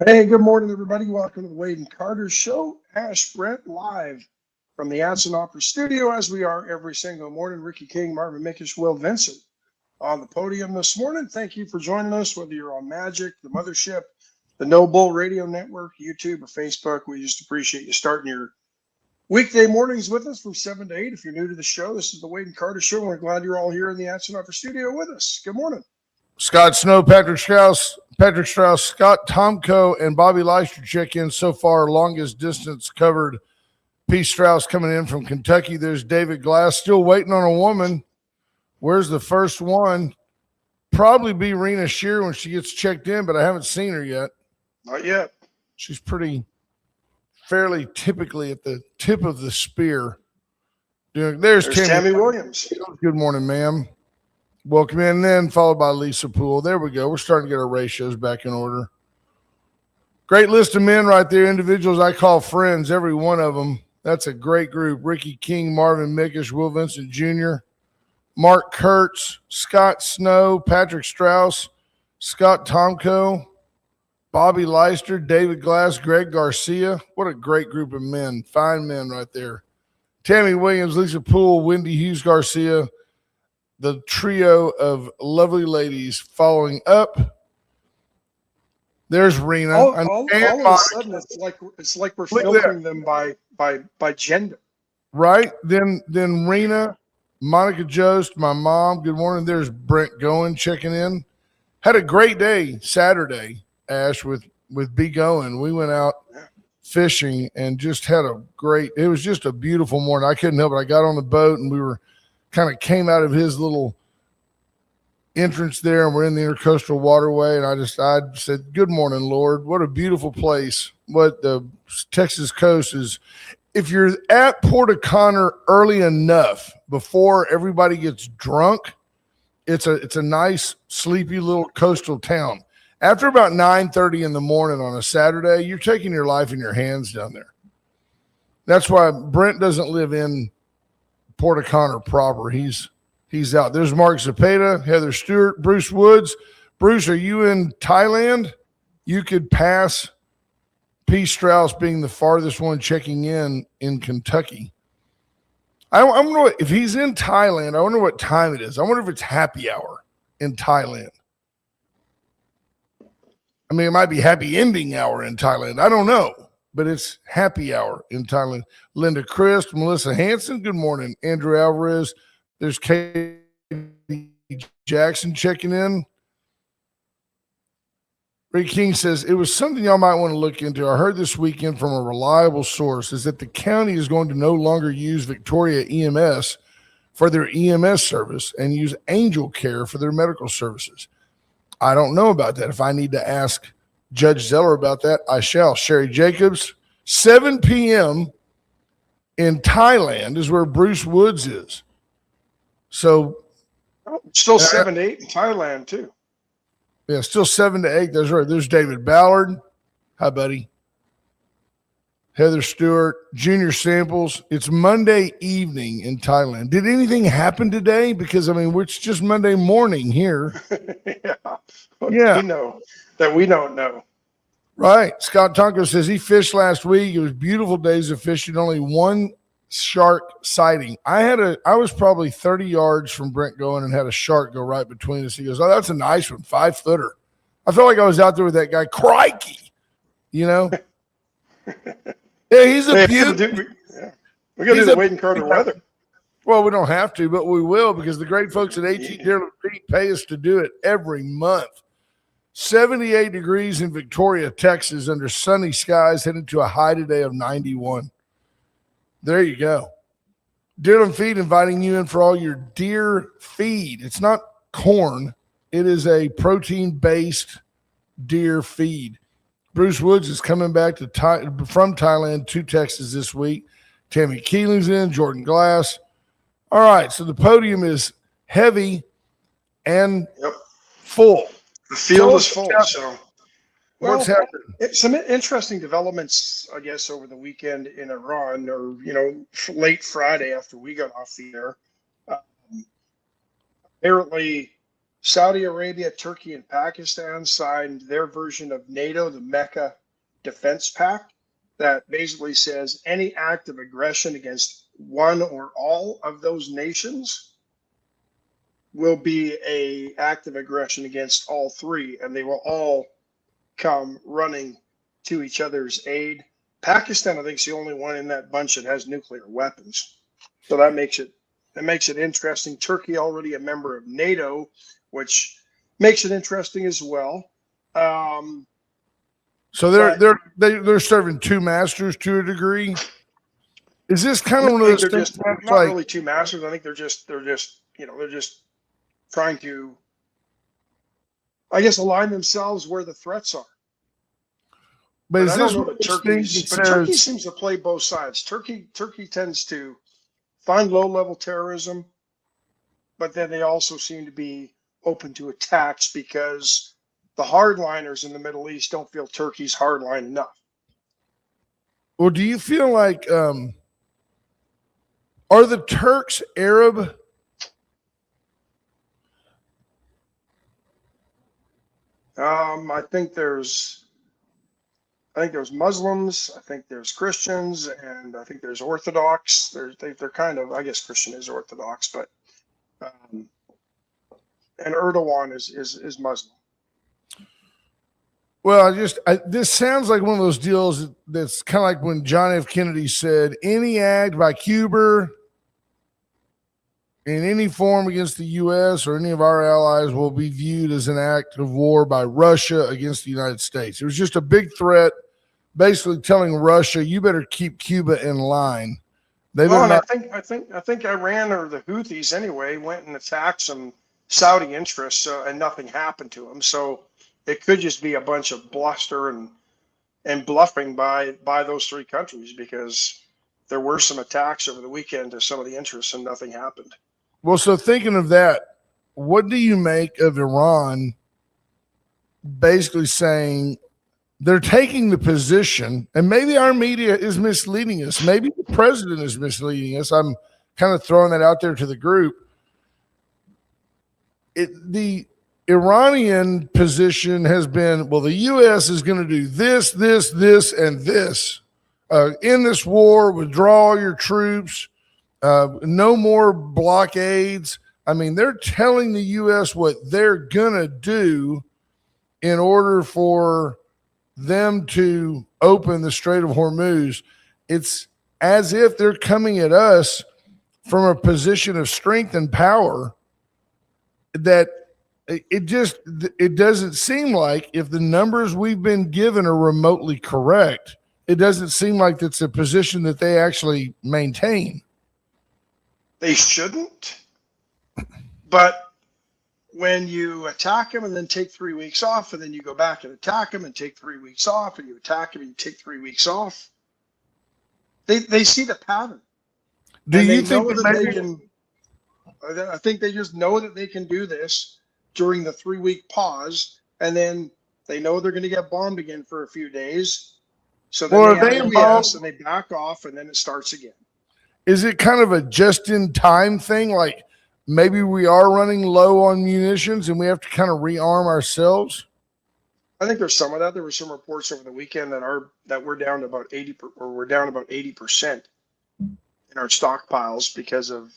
Hey, good morning, everybody. Welcome to the Wade and Carter Show. Ash Brent live from the Arts and Opera Studio, as we are every single morning. Ricky King, Marvin Mickish, Will Vincent on the podium this morning. Thank you for joining us, whether you're on Magic, the Mothership, the No Bull Radio Network, YouTube, or Facebook. We just appreciate you starting your weekday mornings with us from 7 to 8. If you're new to the show, this is the Wade and Carter Show, and we're glad you're all here in the Arts and Opera Studio with us. Good morning. Scott Snow, Patrick Strauss, Scott Tomko, and Bobby Leister check in so far. Longest distance covered. P. Strauss coming in from Kentucky. There's David Glass still waiting on a woman. Where's the first one? Probably be Rena Shear when she gets checked in, but I haven't seen her yet. Not yet. She's fairly typically at the tip of the spear. There's Tammy Williams. Good morning, ma'am. Welcome in, then followed by Lisa Poole. There we go. We're starting to get our ratios back in order. Great list of men right there, individuals I call friends, every one of them. That's a great group. Ricky King, Marvin Mickish, Will Vincent Jr., Mark Kurtz, Scott Snow, Patrick Strauss, Scott Tomko, Bobby Leister, David Glass, Greg Garcia. What a great group of men. Fine men right there. Tammy Williams, Lisa Poole, Wendy Hughes Garcia. The trio of lovely ladies following up. There's Rena. All of a sudden, it's like we're filtering them by gender. Right? Then Rena, Monica Jost, my mom. Good morning. There's Brent Goen checking in. Had a great day Saturday, Ash, with B Goen. We went out fishing and just had it was just a beautiful morning. I couldn't help it. I got on the boat and we were kind of came out of his little entrance there, and we're in the intercoastal waterway, and I said, good morning, Lord. What a beautiful place. What the Texas coast is. If you're at Port O'Connor early enough before everybody gets drunk, it's a nice, sleepy little coastal town. After about 9:30 in the morning on a Saturday, you're taking your life in your hands down there. That's why Brent doesn't live in Port O'Connor proper. He's out. There's Mark Zapata, Heather Stewart, Bruce Woods. Bruce, are you in Thailand? You could pass P. Strauss being the farthest one checking in Kentucky. I wonder if he's in Thailand. I wonder what time it is. I wonder if it's happy hour in Thailand. I mean, it might be happy ending hour in Thailand. I don't know. But it's happy hour in Thailand. Linda Christ, Melissa Hanson, good morning. Andrew Alvarez, there's Katie Jackson checking in. Rick King says, it was something y'all might want to look into. I heard this weekend from a reliable source is that the county is going to no longer use Victoria EMS for their EMS service and use Angel Care for their medical services. I don't know about that. If I need to ask Judge Zeller about that, I shall. Sherry Jacobs, 7 p.m. in Thailand is where Bruce Woods is. So still 7 to 8 in Thailand too. Yeah, still 7 to 8. That's right. There's David Ballard. Hi, buddy. Heather Stewart, Junior Samples. It's Monday evening in Thailand. Did anything happen today? Because, I mean, it's just Monday morning here. Yeah. We know that we don't know. Right. Scott Tonko says he fished last week. It was beautiful days of fishing. Only one shark sighting. I was probably 30 yards from Brent Goen and had a shark go right between us. He goes, oh, that's a nice one, 5-footer. I felt like I was out there with that guy. Crikey. You know? Yeah, he's a beauty. We got to do the Wade and Carter weather. Well, we don't have to, but we will because the great folks at AT Dearly pay us to do it every month. 78 degrees in Victoria, Texas, under sunny skies, headed to a high today of 91. There you go. Deerland Feed inviting you in for all your deer feed. It's not corn. It is a protein-based deer feed. Bruce Woods is coming back from Thailand to Texas this week. Tammy Keeling's in, Jordan Glass. All right, so the podium is heavy and full. The field is full. So, what's happening? Some interesting developments, I guess, over the weekend in Iran, or late Friday after we got off the air. Apparently, Saudi Arabia, Turkey, and Pakistan signed their version of NATO, the Mecca Defense Pact, that basically says any act of aggression against one or all of those nations will be a act of aggression against all three, and they will all come running to each other's aid. Pakistan, I think, is the only one in that bunch that has nuclear weapons, so that makes it interesting. Turkey already a member of NATO, which makes it interesting as well. So they're serving two masters to a degree. Is this kind of one of those things? Just not really two masters. I think they're just trying to, I guess, align themselves where the threats are. But is this what Turkey seems to play both sides. Turkey tends to fund low-level terrorism, but then they also seem to be open to attacks because the hardliners in the Middle East don't feel Turkey's hardline enough. Well, do you feel like are the Turks Arab? I think there's Muslims, I think there's Christians, and I think there's Orthodox. They're kind of, I guess Christian is Orthodox, but and Erdogan is Muslim. Well, this sounds like one of those deals that's kind of like when John F. Kennedy said, any act by Cuba in any form against the U.S. or any of our allies will be viewed as an act of war by Russia against the United States. It was just a big threat, basically telling Russia, you better keep Cuba in line. I think Iran or the Houthis anyway went and attacked some Saudi interests, and nothing happened to them. So it could just be a bunch of bluster and bluffing by those three countries, because there were some attacks over the weekend to some of the interests and nothing happened. Well, so thinking of that, what do you make of Iran basically saying they're taking the position, and maybe our media is misleading us, maybe the president is misleading us. I'm kind of throwing that out there to the group. The Iranian position has been, well, the U.S. is going to do this, and this. In this war, withdraw your troops, no more blockades. I mean, they're telling the U.S. what they're going to do in order for them to open the Strait of Hormuz. It's as if they're coming at us from a position of strength and power that it doesn't seem like, if the numbers we've been given are remotely correct, it doesn't seem like it's a position that they actually maintain. They shouldn't. But when you attack them and then take 3 weeks off, and then you go back and attack them and take 3 weeks off, and you attack them and you take 3 weeks off, they see the pattern. Do you think that they can? I think they just know that they can do this during the 3 week pause, and then they know they're going to get bombed again for a few days. So then they acquiesce and they back off, and then it starts again. Is it kind of a just-in-time thing? Like maybe we are running low on munitions and we have to kind of rearm ourselves? I think there's some of that. There were some reports over the weekend that we're down to about 80% in our stockpiles because of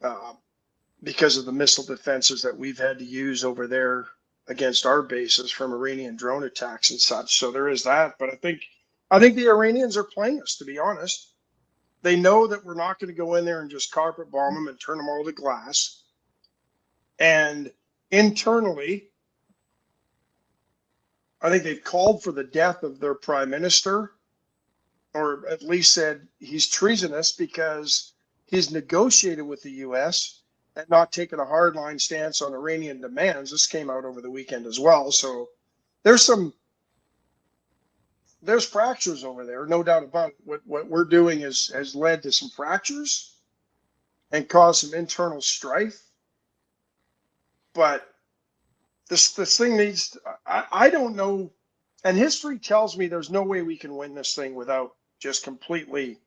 the missile defenses that we've had to use over there against our bases from Iranian drone attacks and such. So there is that. But I think the Iranians are playing us, to be honest. They know that we're not going to go in there and just carpet bomb them and turn them all to glass. And internally, I think they've called for the death of their prime minister, or at least said he's treasonous because he's negotiated with the U.S. and not taken a hardline stance on Iranian demands. This came out over the weekend as well. So there's fractures over there, no doubt about it. What we're doing has led to some fractures and caused some internal strife. But this thing needs, I don't know, and history tells me there's no way we can win this thing without just completely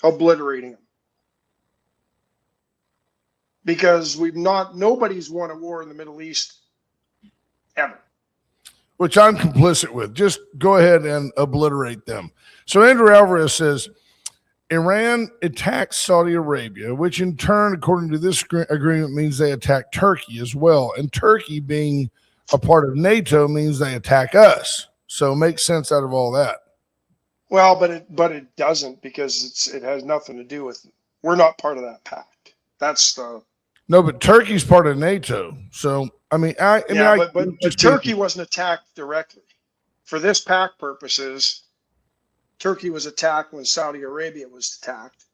obliterating them. because nobody's won a war in the Middle East ever. Which I'm complicit with. Just go ahead and obliterate them. So Andrew Alvarez says, Iran attacks Saudi Arabia, which in turn, according to this agreement, means they attack Turkey as well. And Turkey, being a part of NATO, means they attack us. So it makes sense out of all that. Well, but it doesn't, because it has nothing to do with, we're not part of that pact. No, but Turkey's part of NATO. So but Turkey wasn't attacked directly. For this pact purposes, Turkey was attacked when Saudi Arabia was attacked,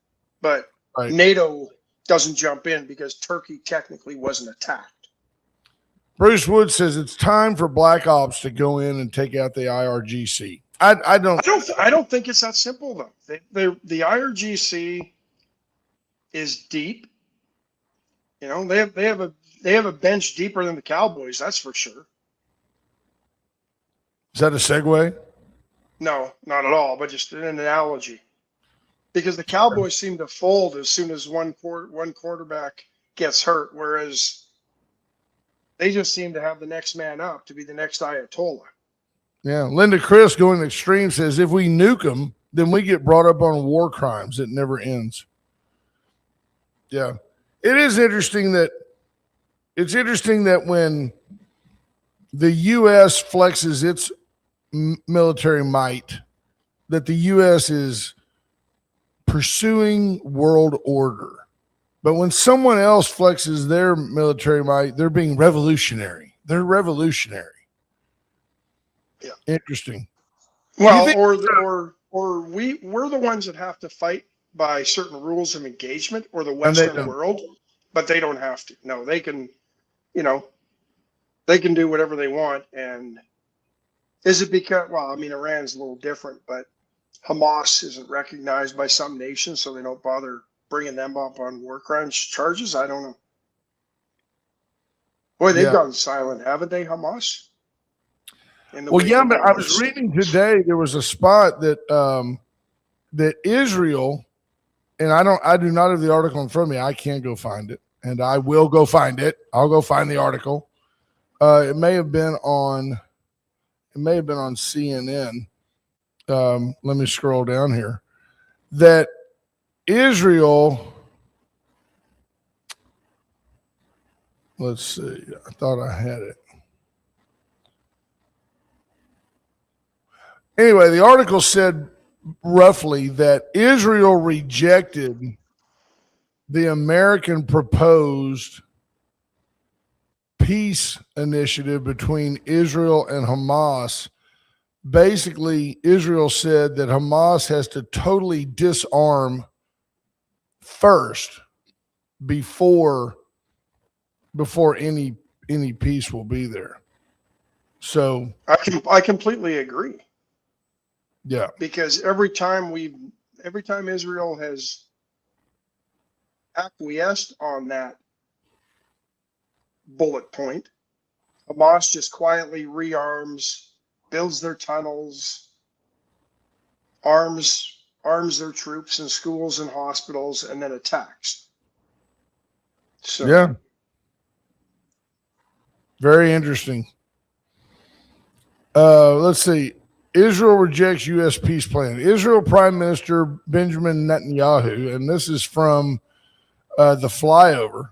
but right. NATO doesn't jump in because Turkey technically wasn't attacked. Bruce Wood says it's time for Black Ops to go in and take out the IRGC. I don't think it's that simple though. The IRGC is deep. You know, they have a bench deeper than the Cowboys. That's for sure. Is that a segue? No, not at all. But just an analogy, because the Cowboys seem to fold as soon as one quarterback gets hurt, whereas they just seem to have the next man up to be the next Ayatollah. Yeah, Linda Chris going extreme says if we nuke them, then we get brought up on war crimes. It never ends. Yeah. It is interesting that when the U.S. flexes its military might, that the U.S. is pursuing world order. But when someone else flexes their military might, they're being revolutionary. They're revolutionary. Yeah. Interesting. Well, we're the ones that have to fight by certain rules of engagement, or the Western world, but they don't have to. No, they can, they can do whatever they want. And is it because, Iran's a little different, but Hamas isn't recognized by some nations, so they don't bother bringing them up on war crimes charges? I don't know. Boy, they've gone silent, haven't they, Hamas? But I was reading today, there was a spot that that Israel, and I do not have the article in front of me. I can't go find it, and I will go find it. I'll go find the article. It may have been on CNN. Let me scroll down here. That Israel, let's see. I thought I had it. Anyway, the article said roughly that Israel rejected the American proposed peace initiative between Israel and Hamas. Basically, Israel said that Hamas has to totally disarm first before any peace will be there. So I completely agree. Yeah, because every time Israel has acquiesced on that bullet point, Hamas just quietly rearms, builds their tunnels, arms their troops in schools and hospitals, and then attacks. So yeah, very interesting. Let's see. Israel rejects U.S. peace plan. Israel Prime Minister Benjamin Netanyahu, and this is from the Flyover,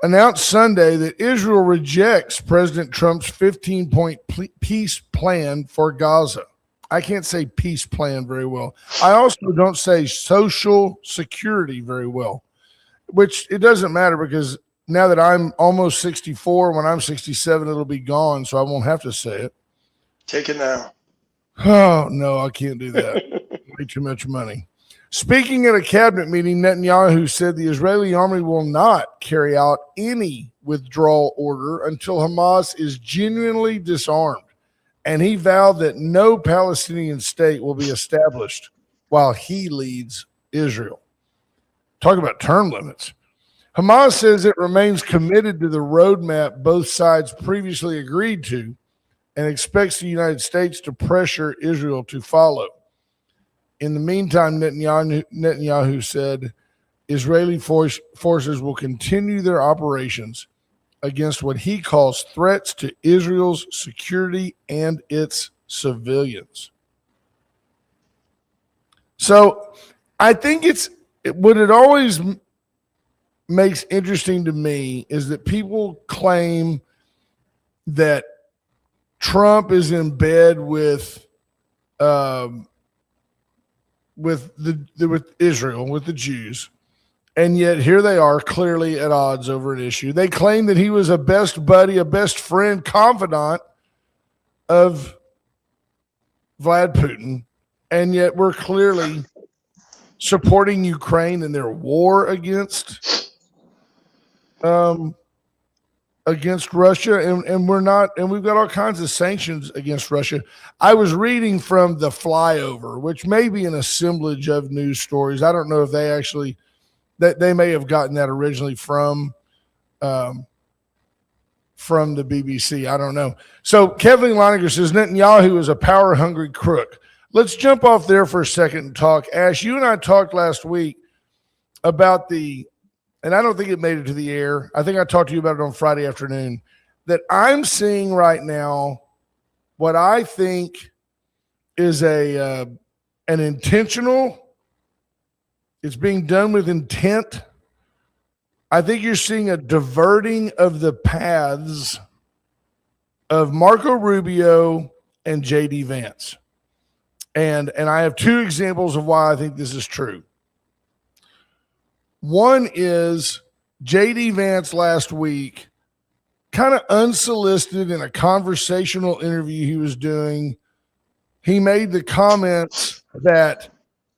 announced Sunday that Israel rejects President Trump's 15-point peace plan for Gaza. I can't say peace plan very well. I also don't say social security very well, which it doesn't matter because now that I'm almost 64, when I'm 67, it'll be gone, so I won't have to say it. Take it now. Oh, no, I can't do that. Way too much money. Speaking at a cabinet meeting, Netanyahu said the Israeli army will not carry out any withdrawal order until Hamas is genuinely disarmed. And he vowed that no Palestinian state will be established while he leads Israel. Talk about term limits. Hamas says it remains committed to the roadmap both sides previously agreed to, and expects the United States to pressure Israel to follow. In the meantime, Netanyahu said Israeli forces will continue their operations against what he calls threats to Israel's security and its civilians. So I think what it always makes interesting to me is that people claim that Trump is in bed with Israel, with the Jews, and yet here they are clearly at odds over an issue. They claim that he was a best buddy, a best friend, confidant of Vlad Putin, and yet we're clearly supporting Ukraine in their war against Russia, and we're not, and we've got all kinds of sanctions against Russia. I was reading from The Flyover, which may be an assemblage of news stories. I don't know if they actually that they may have gotten that originally from the BBC. I don't know. So Kevin Leininger says Netanyahu is a power-hungry crook. Let's jump off there for a second and talk. Ash, you and I talked last week about and I don't think it made it to the air. I think I talked to you about it on Friday afternoon, that I'm seeing right now what I think is an intentional, it's being done with intent. I think you're seeing a diverting of the paths of Marco Rubio and J.D. Vance. And I have two examples of why I think this is true. One is J.D. Vance last week, kind of unsolicited in a conversational interview he was doing. He made the comments that,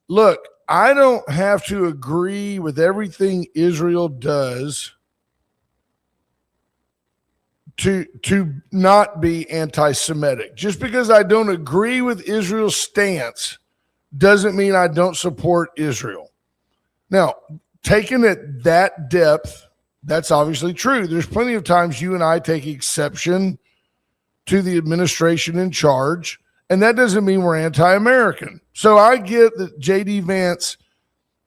look, I don't have to agree with everything Israel does to not be anti-Semitic. Just because I don't agree with Israel's stance doesn't mean I don't support Israel. Now, taken at that depth, that's obviously true. There's plenty of times you and I take exception to the administration in charge, and that doesn't mean we're anti-American. So I get that J.D. Vance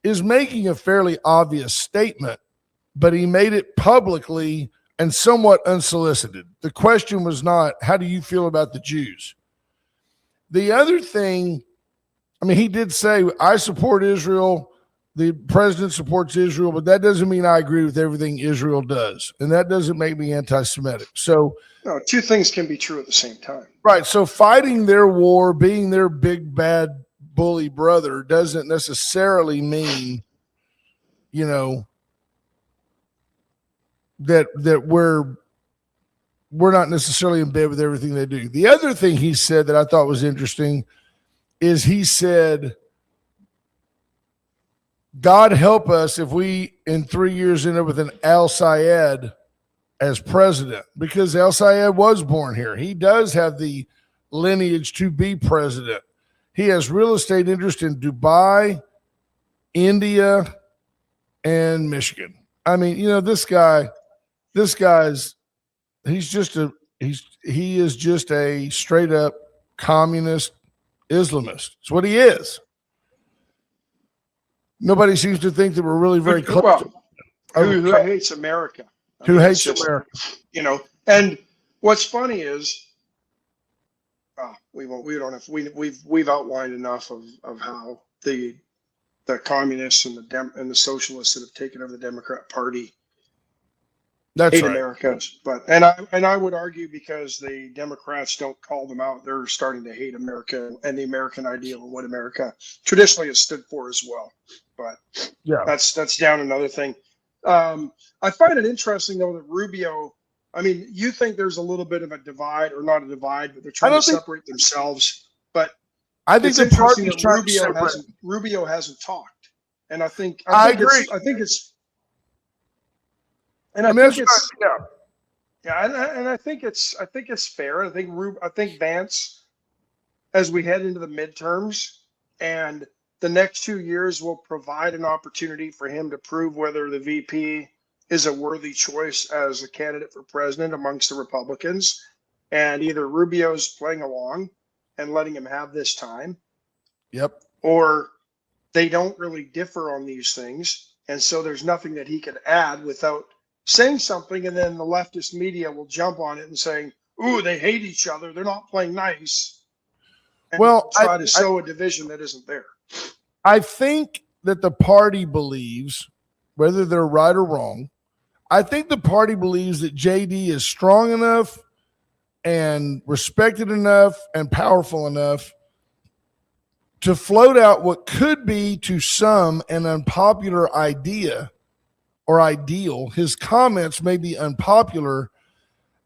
is making a fairly obvious statement, but he made it publicly and somewhat unsolicited. The question was not, how do you feel about the Jews? The other thing, I mean, he did say, I support Israel. The president supports Israel, but that doesn't mean I agree with everything Israel does. And that doesn't make me anti-Semitic. So, no, two things can be true at the same time. Right. So fighting their war, being their big, bad, bully brother doesn't necessarily mean, that we're not necessarily in bed with everything they do. The other thing he said that I thought was interesting is he said, God help us if we in 3 years end up with an Al Sayed as president, because Al Sayed was born here. He does have the lineage to be president. He has real estate interest in Dubai, India, and Michigan. I mean, this guy's he is just a straight up communist Islamist. It's what he is. Nobody seems to think that we're really very close. Well, who hates America? Who hates America? And what's funny is, we've outlined enough of how the communists and the socialists that have taken over the Democrat Party hate America. But and I would argue because the Democrats don't call them out, they're starting to hate America and the American ideal and what America traditionally has stood for as well. But yeah, that's down another thing. I find it interesting though that Rubio, I mean, you think there's a little bit of a divide, or not a divide, but they're trying to separate themselves. But I think the party is trying to separate. Rubio hasn't talked, and I agree. I think it's fair. I think Vance, as we head into the midterms, and the next 2 years will provide an opportunity for him to prove whether the VP is a worthy choice as a candidate for president amongst the Republicans. And either Rubio's playing along and letting him have this time. Yep. Or they don't really differ on these things. And so there's nothing that he could add without saying something. And then the leftist media will jump on it and saying, ooh, they hate each other. They're not playing nice. And Well, try to sow a division that isn't there. I think that the party believes, whether they're right or wrong, I think the party believes that JD is strong enough and respected enough and powerful enough to float out what could be to some an unpopular idea or ideal. His comments may be unpopular,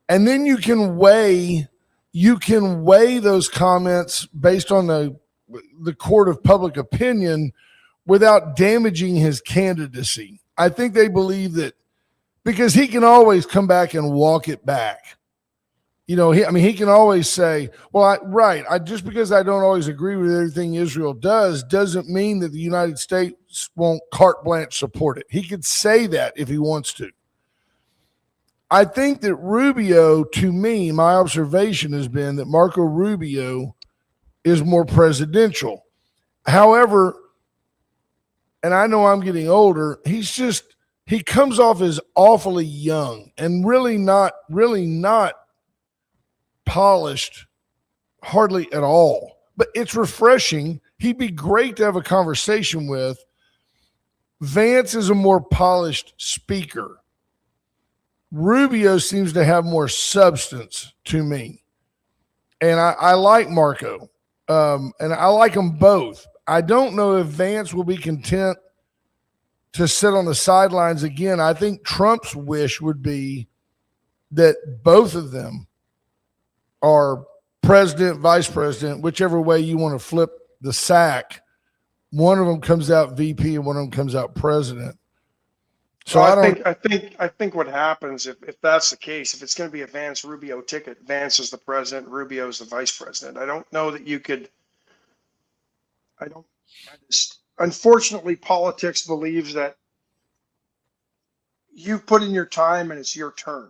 and then you can weigh those comments based on the court of public opinion without damaging his candidacy. I think they believe that because he can always come back and walk it back. You know, he can always say, well, just because I don't always agree with everything Israel does doesn't mean that the United States won't carte blanche support it. He could say that if he wants to. I think that Rubio, to me, my observation has been that Marco Rubio is more presidential. However, and I know I'm getting older, he comes off as awfully young and really not polished hardly at all. But it's refreshing. He'd be great to have a conversation with. Vance is a more polished speaker. Rubio seems to have more substance to me. And I like Marco. And I like them both. I don't know if Vance will be content to sit on the sidelines again. I think Trump's wish would be that both of them are president, vice president, whichever way you want to flip the sack. One of them comes out VP and one of them comes out president. So I think what happens if that's the case, if it's going to be a Vance Rubio ticket, Vance is the president, Rubio is the vice president. I don't know that you could. Unfortunately, politics believes that you've put in your time and it's your turn.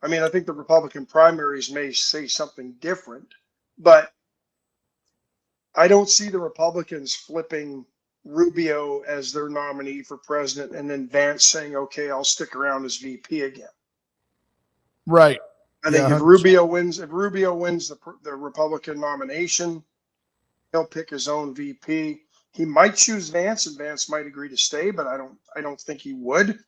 I mean, I think the Republican primaries may say something different, but I don't see the Republicans flipping Rubio as their nominee for president and then Vance saying, okay, I'll stick around as VP again. Right. I think if Rubio wins the Republican nomination, he'll pick his own VP. He might choose Vance and Vance might agree to stay, but I don't think he would.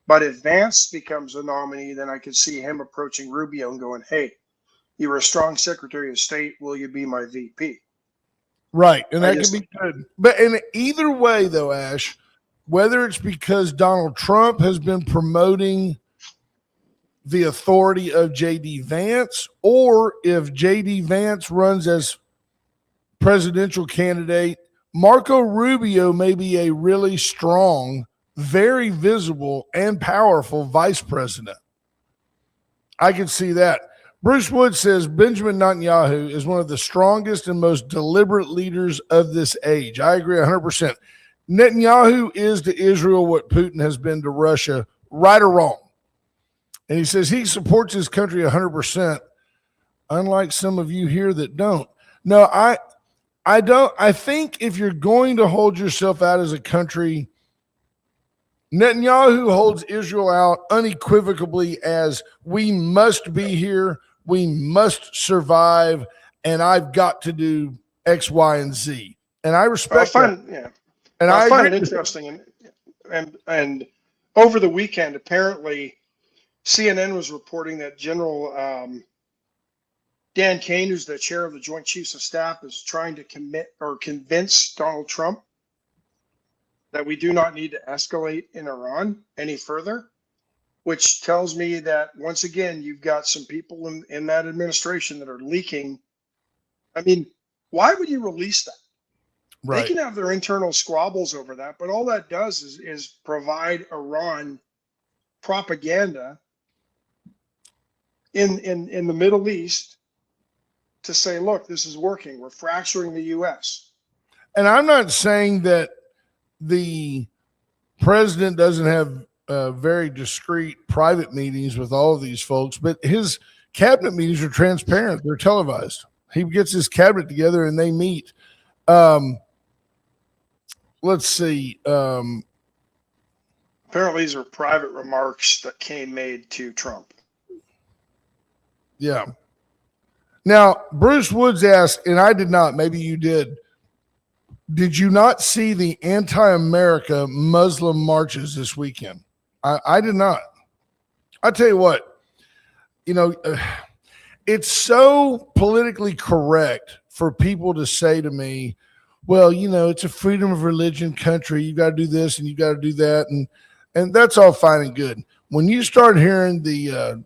But if Vance becomes a nominee, then I could see him approaching Rubio and going, hey, you were a strong Secretary of State. Will you be my VP? Right. And that could be good. But in either way, though, Ash, whether it's because Donald Trump has been promoting the authority of J.D. Vance, or if J.D. Vance runs as presidential candidate, Marco Rubio may be a really strong, very visible, and powerful vice president. I can see that. Bruce Wood says Benjamin Netanyahu is one of the strongest and most deliberate leaders of this age. I agree 100%. Netanyahu is to Israel what Putin has been to Russia, right or wrong. And he says he supports his country 100%, unlike some of you here that don't. No, I don't. I think if you're going to hold yourself out as a country, Netanyahu holds Israel out unequivocally as we must be here, we must survive, and I've got to do X, Y, and Z. And I respect that. Yeah. And I find it interesting. And over the weekend, apparently, CNN was reporting that General Dan Kane, who's the chair of the Joint Chiefs of Staff, is trying to convince Donald Trump that we do not need to escalate in Iran any further, which tells me that, once again, you've got some people in that administration that are leaking. I mean, why would you release that? Right. They can have their internal squabbles over that, but all that does is provide Iran propaganda in the Middle East to say, look, this is working. We're fracturing the U.S. And I'm not saying that the president doesn't have very discreet private meetings with all of these folks, but his cabinet meetings are transparent. They're televised. He gets his cabinet together and they meet. Let's see. Apparently, these are private remarks that Kane made to Trump. Yeah. Now, Bruce Woods asked, and I did not, maybe you did you not see the anti-America Muslim marches this weekend? I did not. I tell you what, it's so politically correct for people to say to me, well, it's a freedom of religion country. You got to do this and you got to do that. And that's all fine and good. When you start hearing the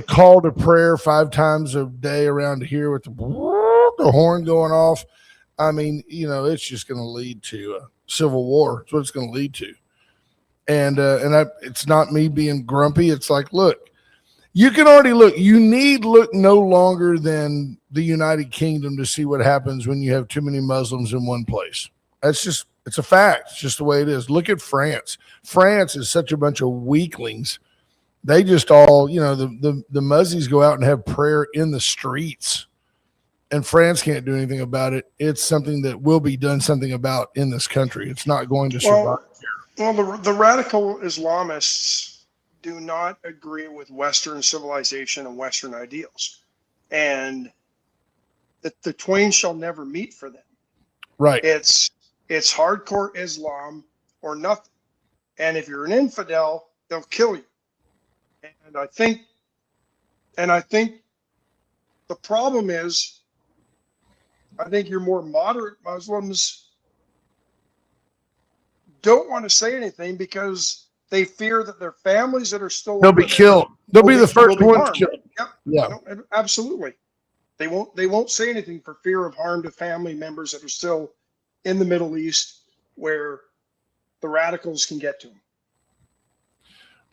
call to prayer 5 times a day around here with the horn going off, I mean, it's just going to lead to a civil war. That's what it's going to lead to. And it's not me being grumpy. It's like, look, you can already look. You need look no longer than the United Kingdom to see what happens when you have too many Muslims in one place. It's a fact. It's just the way it is. Look at France. France is such a bunch of weaklings. They just all, the Muzzies go out and have prayer in the streets, and France can't do anything about it. It's something that will be done something about in this country. It's not going to survive. Well, the radical Islamists do not agree with Western civilization and Western ideals, and that the twain shall never meet for them. Right. It's hardcore Islam or nothing. And if you're an infidel, they'll kill you. And I think the problem is, I think your more moderate Muslims don't want to say anything because they fear that their families that are still they'll be killed. They'll be the first ones killed. Yep. Yeah, absolutely. They won't say anything for fear of harm to family members that are still in the Middle East where the radicals can get to them.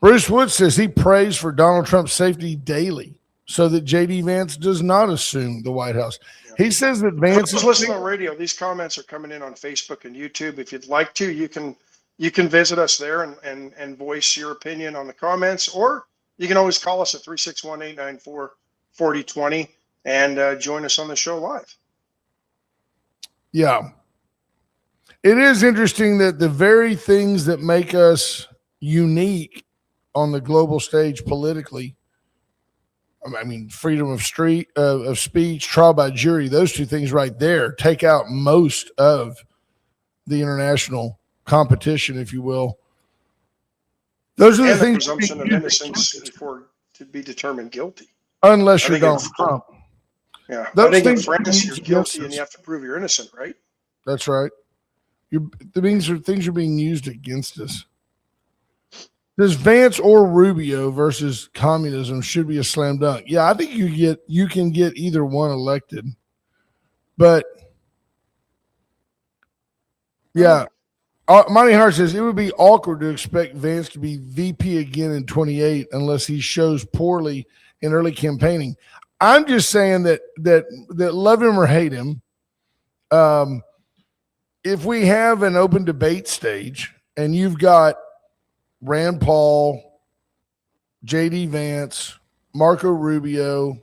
Bruce Wood says he prays for Donald Trump's safety daily so that J.D. Vance does not assume the White House. Yeah. He says that Vance is listening on radio. These comments are coming in on Facebook and YouTube. If you'd like to, you can visit us there and voice your opinion on the comments, or you can always call us at 361-894-4020 and join us on the show live. Yeah. It is interesting that the very things that make us unique on the global stage politically, I mean, freedom of speech, trial by jury, those two things right there take out most of the international competition, if you will. Those are the things. Presumption of innocence before to be determined guilty, unless you're Donald Trump. Yeah, I think in France you're guilty and you have to prove you're innocent, right? That's right. Things are being used against us. Does Vance or Rubio versus communism should be a slam dunk? Yeah, I think you can get either one elected, but yeah. Monty Hart says it would be awkward to expect Vance to be VP again in 28 unless he shows poorly in early campaigning. I'm just saying that love him or hate him, if we have an open debate stage and you've got Rand Paul, J.D. Vance, Marco Rubio,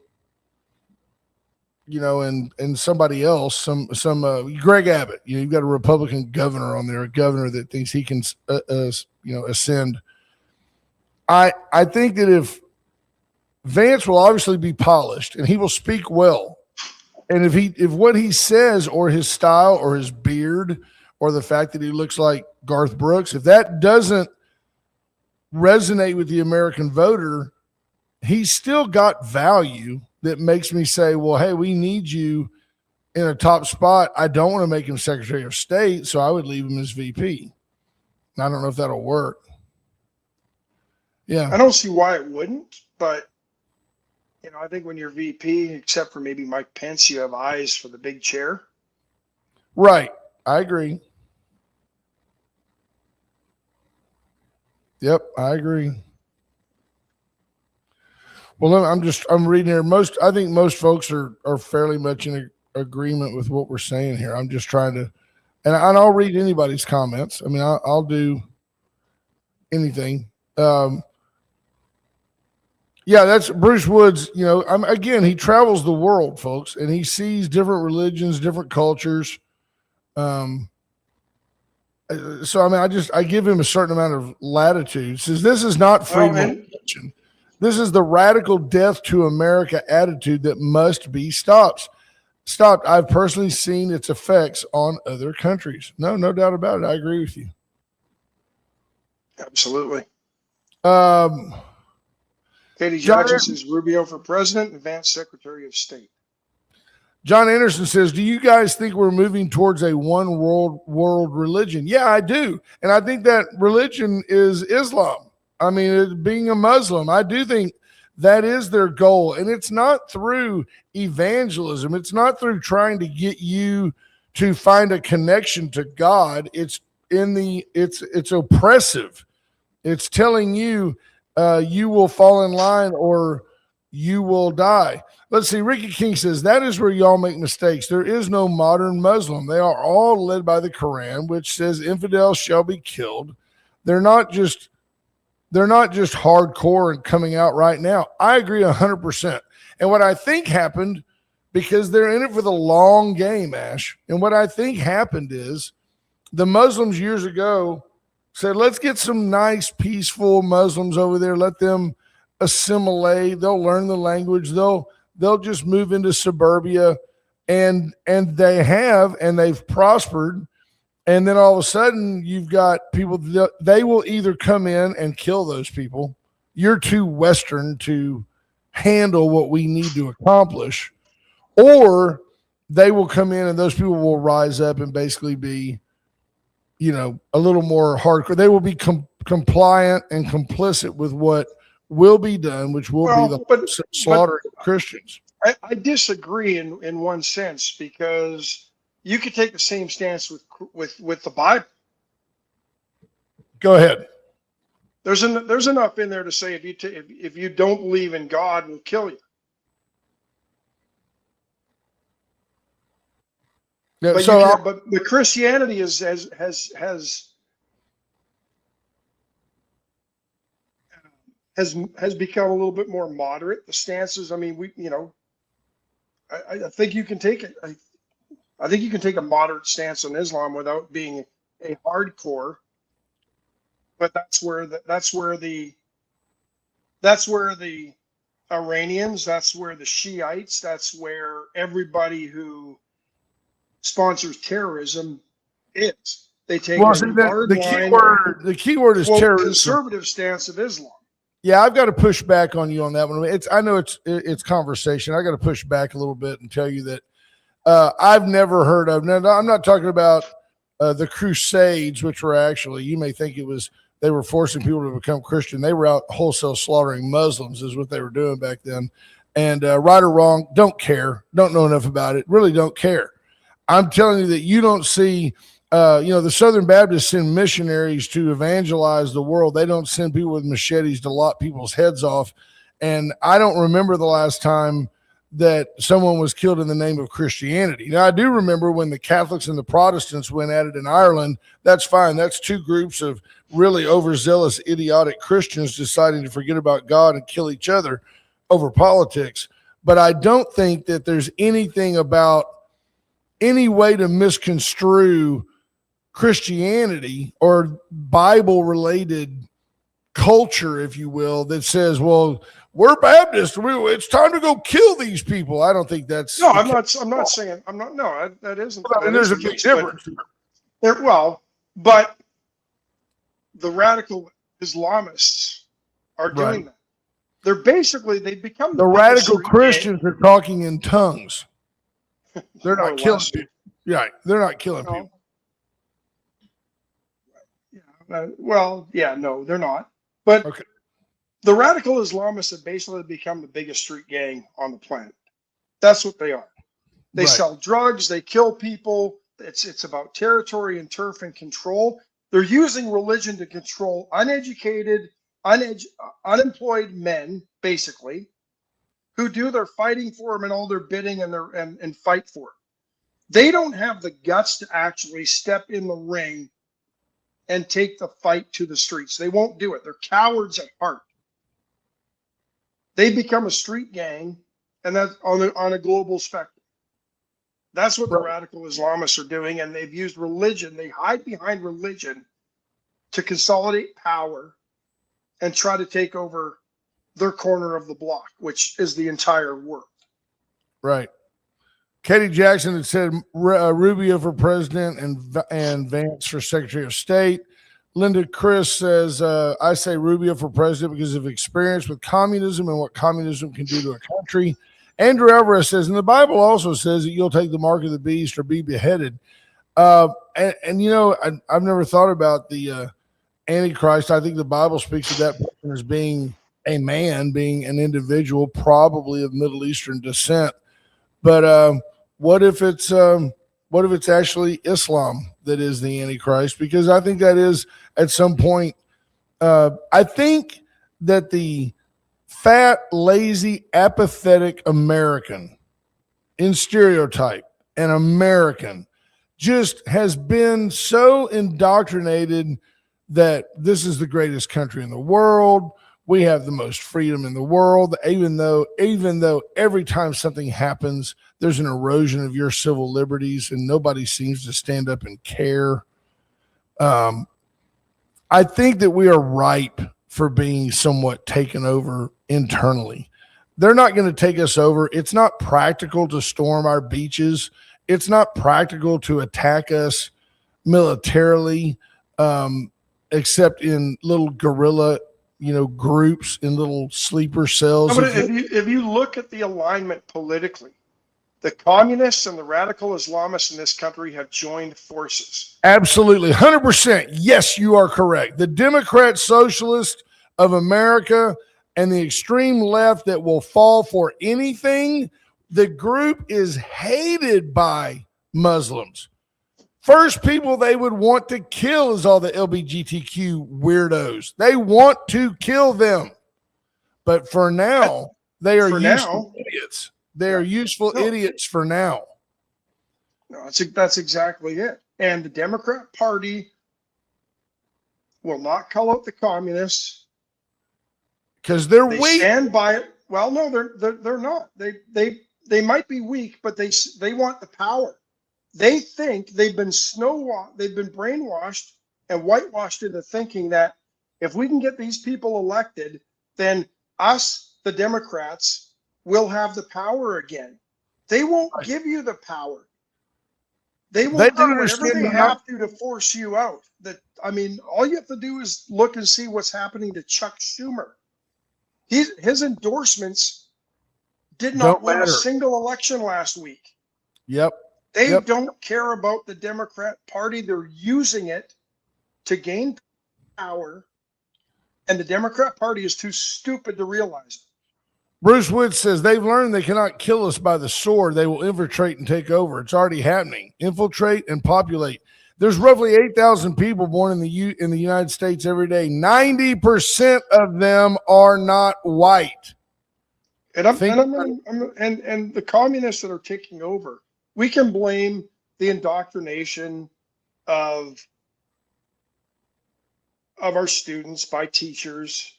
and somebody else, some Greg Abbott, you've got a Republican governor on there, a governor that thinks he can, ascend. I think that if Vance will obviously be polished and he will speak well, and if what he says or his style or his beard or the fact that he looks like Garth Brooks, if that doesn't resonate with the American voter, he's still got value that makes me say, well, hey, we need you in a top spot. I don't want to make him Secretary of State, so I would leave him as VP. I don't know if that'll work. Yeah. I don't see why it wouldn't, but I think when you're VP, except for maybe Mike Pence, you have eyes for the big chair. Right. I agree. Yep, I agree. Well, I'm reading here. I think most folks are fairly much in agreement with what we're saying here. I'm just trying to, and I'll read anybody's comments. I mean, I'll do anything. Yeah, that's Bruce Woods. Again, he travels the world, folks, and he sees different religions, different cultures. So I mean, I give him a certain amount of latitude. Says this is not freedom of religion. This is the radical death to America attitude that must be stopped. Stopped. I've personally seen its effects on other countries. No doubt about it. I agree with you. Absolutely. Katie John Jackson says Rubio for president and Vance Secretary of State. John Anderson says, do you guys think we're moving towards a one world religion? Yeah, I do. And I think that religion is Islam. I mean, being a Muslim, I do think that is their goal. And it's not through evangelism. It's not through trying to get you to find a connection to God. It's oppressive. It's telling you, you will fall in line or you will die. Let's see. Ricky King says, that is where y'all make mistakes. There is no modern Muslim. They are all led by the Quran, which says infidels shall be killed. They're not just hardcore and coming out right now. I agree 100%. And what I think happened, because they're in it for the long game, Ash, and what I think happened is the Muslims years ago said, let's get some nice, peaceful Muslims over there. Let them assimilate. They'll learn the language. They'll just move into suburbia, and they've prospered. And then all of a sudden you've got people, they will either come in and kill those people. You're too Western to handle what we need to accomplish, or they will come in and those people will rise up and basically be, a little more hardcore. They will be compliant and complicit with what will be done, which will be the slaughtering of Christians. I disagree in one sense, because you could take the same stance with the Bible. Go ahead. There's enough in there to say if you don't believe in God, we'll kill you. Yeah, but the Christianity has become a little bit more moderate. The stances, I mean, I think you can take it. I think you can take a moderate stance on Islam without being a hardcore. But that's where the Iranians, that's where the Shiites, that's where everybody who sponsors terrorism is. They take the key word is terrorism. Conservative stance of Islam. Yeah, I've got to push back on you on that one. I know it's conversation. I got to push back a little bit and tell you that I've never heard of. Now, I'm not talking about the Crusades, which were actually, you may think they were forcing people to become Christian. They were out wholesale slaughtering Muslims is what they were doing back then. And right or wrong, don't care. Don't know enough about it. Really don't care. I'm telling you that you don't see, the Southern Baptists send missionaries to evangelize the world. They don't send people with machetes to lop people's heads off. And I don't remember the last time that someone was killed in the name of Christianity. Now, I do remember when the Catholics and the Protestants went at it in Ireland. That's fine. That's two groups of really overzealous, idiotic Christians deciding to forget about God and kill each other over politics. But I don't think that there's anything about any way to misconstrue Christianity or Bible-related culture, if you will, that says, well, we're Baptists. It's time to go kill these people. I don't think that's. No, I'm not saying. No, that isn't. Well, that there's a big difference. But the radical Islamists are doing that. They're basically, they become the radical Christians are talking in tongues. They're not killing people. Yeah, they're not killing people. Yeah, no, they're not. But okay. The radical Islamists have basically become the biggest street gang on the planet. That's what they are. They sell drugs. They kill people. It's about territory and turf and control. They're using religion to control uneducated, unemployed men, basically, who do their fighting for them and all their bidding and fight for it. They don't have the guts to actually step in the ring and take the fight to the streets. They won't do it. They're cowards at heart. They become a street gang, and that's on a global spectrum. That's what the Right. radical Islamists are doing, and they've used religion. They hide behind religion to consolidate power and try to take over their corner of the block, which is the entire world. Right. Katie Jackson had said Rubio for president and Vance for Secretary of State. Linda Chris says, I say Rubio for president because of experience with communism and what communism can do to a country. Andrew Everest says, and the Bible also says that you'll take the mark of the beast or be beheaded. And you know, I've never thought about the Antichrist. I think the Bible speaks of that person as being a man, being an individual, probably of Middle Eastern descent. But what if it's actually Islam that is the Antichrist? Because I think that is at some point. I think that the fat, lazy, apathetic American in stereotype, an American, just has been so indoctrinated that this is the greatest country in the world. We have the most freedom in the world, even though every time something happens, there's an erosion of your civil liberties and nobody seems to stand up and care. I think that we are ripe for being somewhat taken over internally. They're not going to take us over. It's not practical to storm our beaches. It's not practical to attack us militarily, except in little guerrilla, groups, in little sleeper cells. But if you look at the alignment politically, the communists and the radical Islamists in this country have joined forces. Absolutely. 100%. Yes, you are correct. The Democrat Socialist of America and the extreme left that will fall for anything, the group is hated by Muslims. First people they would want to kill is all the LGBTQ weirdos. They want to kill them. But for now, they are useful idiots. They are useful idiots for now. No, that's exactly it. And the Democrat Party will not call out the communists because they're weak. They stand by it. Well, no, they're not. They might be weak, but they want the power. They think they've been brainwashed and whitewashed into thinking that if we can get these people elected, then us, the Democrats, will have the power again. They won't give you the power. They will do whatever they have to force you out. All you have to do is look and see what's happening to Chuck Schumer. His endorsements did not win a single election last week. Yep. They don't care about the Democrat Party. They're using it to gain power, and the Democrat Party is too stupid to realize it. Bruce Wood says they've learned they cannot kill us by the sword. They will infiltrate and take over. It's already happening. Infiltrate and populate. There's roughly 8,000 people born in the United States every day. 90% of them are not white. And the communists that are taking over, we can blame the indoctrination of our students by teachers,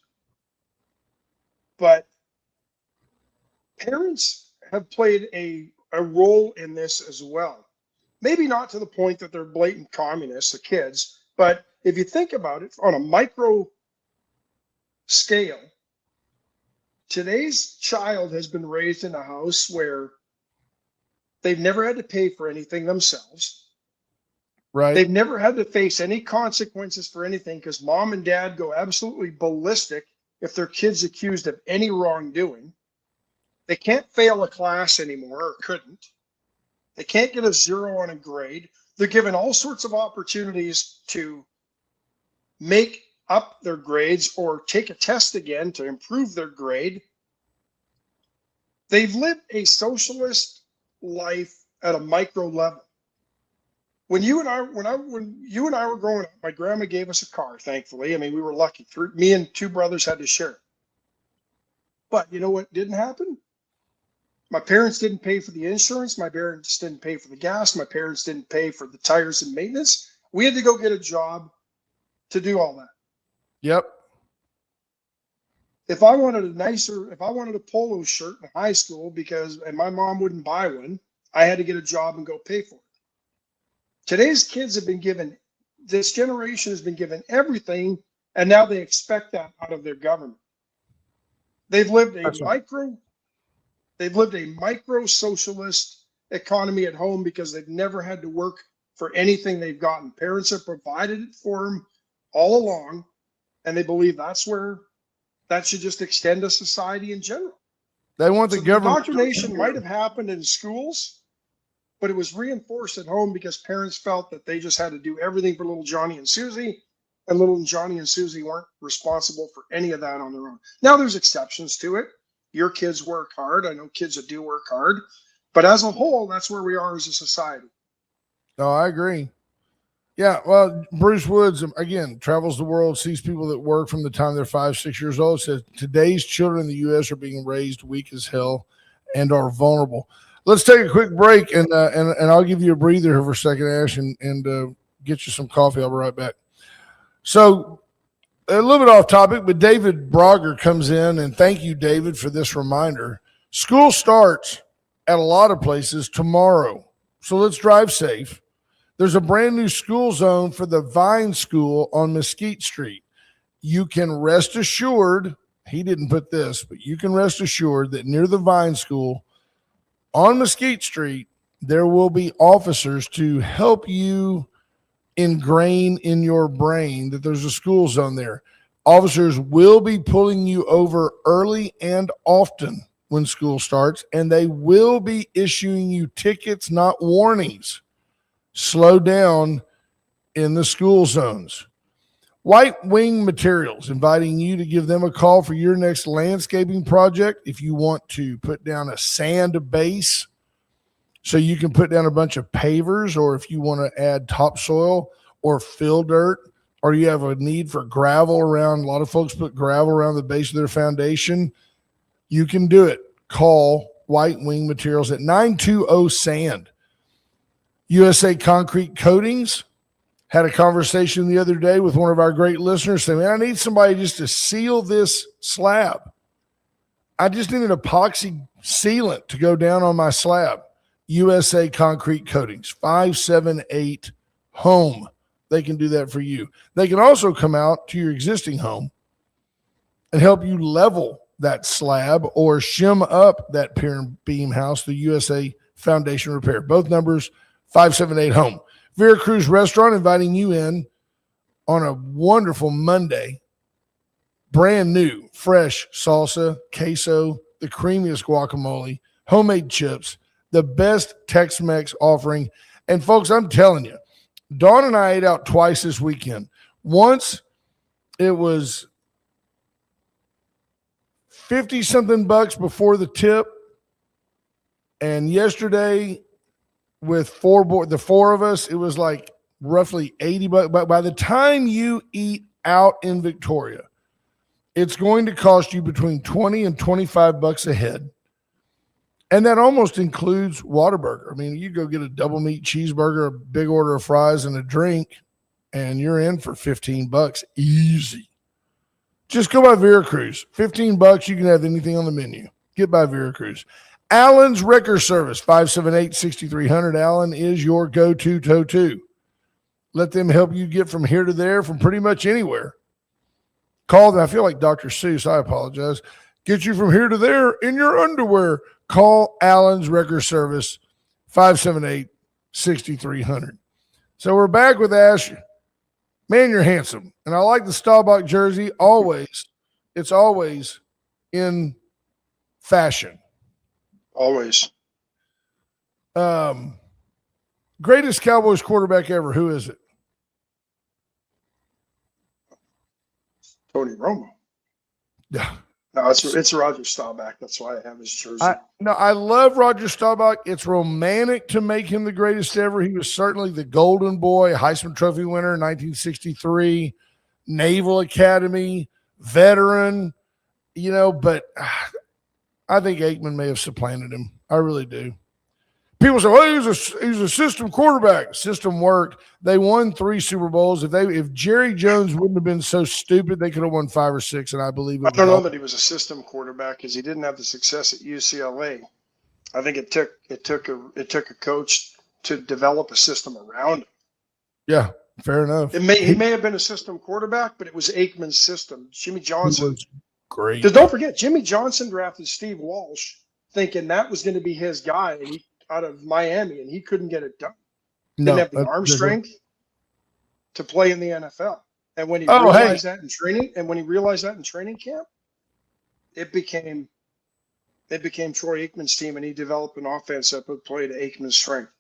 but parents have played a role in this as well. Maybe not to the point that they're blatant communists, the kids, but if you think about it on a micro scale, today's child has been raised in a house where they've never had to pay for anything themselves. Right. They've never had to face any consequences for anything because mom and dad go absolutely ballistic if their kid's accused of any wrongdoing. They can't fail a class anymore, or couldn't. They can't get a 0 on a grade. They're given all sorts of opportunities to make up their grades or take a test again to improve their grade. They've lived a socialist life at a micro level. When you and I were growing up, my grandma gave us a car, thankfully. We were lucky. Me and 2 brothers had to share it. But you know what didn't happen? My parents didn't pay for the insurance. My parents didn't pay for the gas. My parents didn't pay for the tires and maintenance. We had to go get a job to do all that. Yep. If I wanted a polo shirt in high school and my mom wouldn't buy one, I had to get a job and go pay for it. Today's kids have been given, this generation has been given everything, and now they expect that out of their government. They've lived a micro socialist economy at home because they've never had to work for anything they've gotten. Parents have provided it for them all along, and they believe that should just extend to society in general. They want the government. Indoctrination might have happened in schools, but it was reinforced at home because parents felt that they just had to do everything for little Johnny and Susie, and little Johnny and Susie weren't responsible for any of that on their own. Now there's exceptions to it. Your kids work hard. I know kids that do work hard, but as a whole, that's where we are as a society. No, I agree. Yeah, well, Bruce Woods, again, travels the world, sees people that work from the time they're 5, 6 years old, says today's children in the U.S. are being raised weak as hell and are vulnerable. Let's take a quick break, and I'll give you a breather here for a second, Ash, and get you some coffee. I'll be right back. So a little bit off topic, but David Brogger comes in, and thank you, David, for this reminder. School starts at a lot of places tomorrow, so let's drive safe. There's a brand new school zone for the Vine School on Mesquite Street. You can rest assured, he didn't put this, but you can rest assured that near the Vine School on Mesquite Street, there will be officers to help you ingrain in your brain that there's a school zone there. Officers will be pulling you over early and often when school starts, and they will be issuing you tickets, not warnings. Slow down in the school zones. White Wing Materials, inviting you to give them a call for your next landscaping project. If you want to put down a sand base so you can put down a bunch of pavers, or if you want to add topsoil or fill dirt, or you have a need for gravel around, a lot of folks put gravel around the base of their foundation, you can do it. Call White Wing Materials at 920-SAND. USA Concrete Coatings, had a conversation the other day with one of our great listeners saying, man, I need somebody just to seal this slab. I just need an epoxy sealant to go down on my slab. USA Concrete Coatings, 578-HOME. They can do that for you. They can also come out to your existing home and help you level that slab or shim up that pier and beam house, the USA Foundation Repair. Both numbers, 578-HOME. Vera Cruz Restaurant inviting you in on a wonderful Monday. Brand new, fresh salsa, queso, the creamiest guacamole, homemade chips, the best Tex-Mex offering. And folks, I'm telling you, Dawn and I ate out twice this weekend. Once it was 50-something bucks before the tip. And yesterday, with the four of us, it was like roughly 80 bucks. But by the time you eat out in Victoria, it's going to cost you between 20 and 25 bucks a head. And that almost includes Whataburger. I mean, you go get a double meat cheeseburger, a big order of fries, and a drink, and you're in for 15 bucks easy. Just go by Vera Cruz. 15 bucks, you can have anything on the menu. Get by Vera Cruz. Allen's Wrecker Service, 578-6300. Allen is your go-to tow-to. Let them help you get from here to there from pretty much anywhere. Call them. I feel like Dr. Seuss. I apologize. Get you from here to there in your underwear. Call Allen's Wrecker Service, 578-6300. So we're back with Ash. Man, you're handsome. And I like the Staubach jersey. Always. It's always in fashion. Always. Greatest Cowboys quarterback ever. Who is it? Tony Romo. Yeah. No, it's Roger Staubach. That's why I have his jersey. I love Roger Staubach. It's romantic to make him the greatest ever. He was certainly the golden boy, Heisman Trophy winner in 1963, Naval Academy, veteran, but I think Aikman may have supplanted him. I really do. People say, well, he's a system quarterback. System worked. They won 3 Super Bowls. If Jerry Jones wouldn't have been so stupid, they could have won 5 or 6, and I believe it. I don't know that he was a system quarterback because he didn't have the success at UCLA. I think it took a coach to develop a system around him. Yeah, fair enough. He may have been a system quarterback, but it was Aikman's system. Jimmy Johnson was great. Because don't forget, Jimmy Johnson drafted Steve Walsh thinking that was going to be his guy out of Miami, and he couldn't get it done. Didn't have the arm strength to play in the NFL. And when he realized that in training camp, it became Troy Aikman's team, and he developed an offense that would play to Aikman's strength.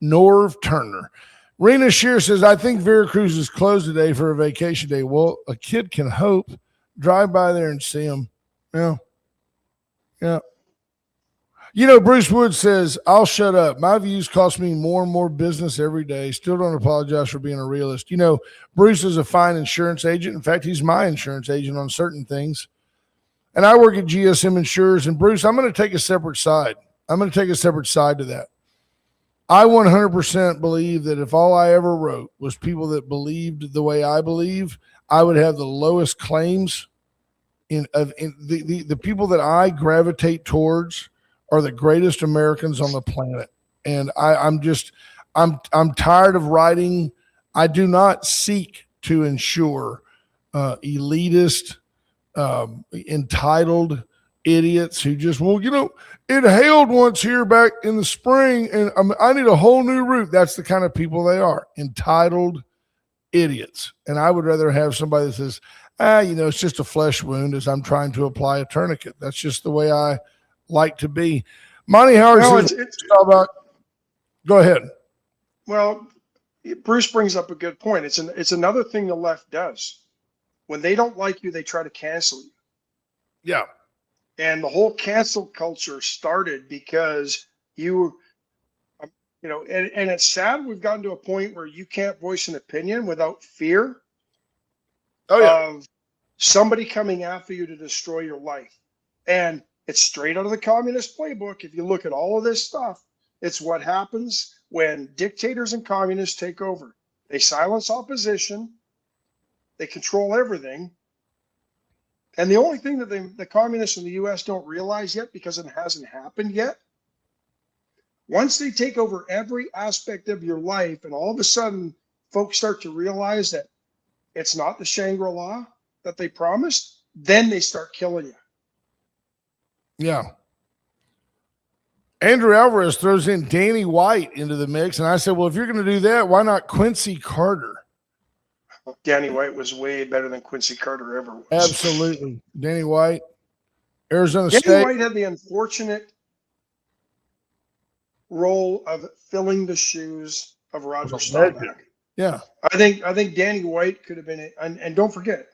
Norv Turner. Rena Shear says, I think Veracruz is closed today for a vacation day. Well, a kid can hope. Drive by there and see him. Yeah. Yeah. You know, Bruce Wood says, I'll shut up. My views cost me more and more business every day. Still don't apologize for being a realist. You know, Bruce is a fine insurance agent. In fact, he's my insurance agent on certain things. And I work at GSM Insurers. And Bruce, I'm going to take a separate side. I'm going to take a separate side to that. I 100% believe that if all I ever wrote was people that believed the way I believe, I would have the lowest claims. The people that I gravitate towards are the greatest Americans on the planet. And I'm tired of writing. I do not seek to insure elitist, entitled idiots who just, well, you know, it hailed once here back in the spring and I need a whole new route. That's the kind of people they are, entitled idiots. And I would rather have somebody that says, you know, it's just a flesh wound as I'm trying to apply a tourniquet. That's just the way I like to be. Monty Howard says, go ahead. Well, Bruce brings up a good point. It's another thing the left does. When they don't like you, they try to cancel you. Yeah. And the whole cancel culture started because and it's sad we've gotten to a point where you can't voice an opinion without fear of somebody coming after you to destroy your life. And it's straight out of the communist playbook. If you look at all of this stuff, it's what happens when dictators and communists take over. They silence opposition. They control everything. And the only thing that the communists in the U.S. don't realize yet, because it hasn't happened yet, once they take over every aspect of your life, and all of a sudden folks start to realize that it's not the Shangri-La that they promised, then they start killing you. Yeah. Andrew Alvarez throws in Danny White into the mix. And I said, well, if you're going to do that, why not Quincy Carter? Danny White was way better than Quincy Carter ever was. Absolutely. Danny White, Arizona State. Danny White had the unfortunate role of filling the shoes of Roger Staubach. Yeah. I think Danny White could have been it. And don't forget,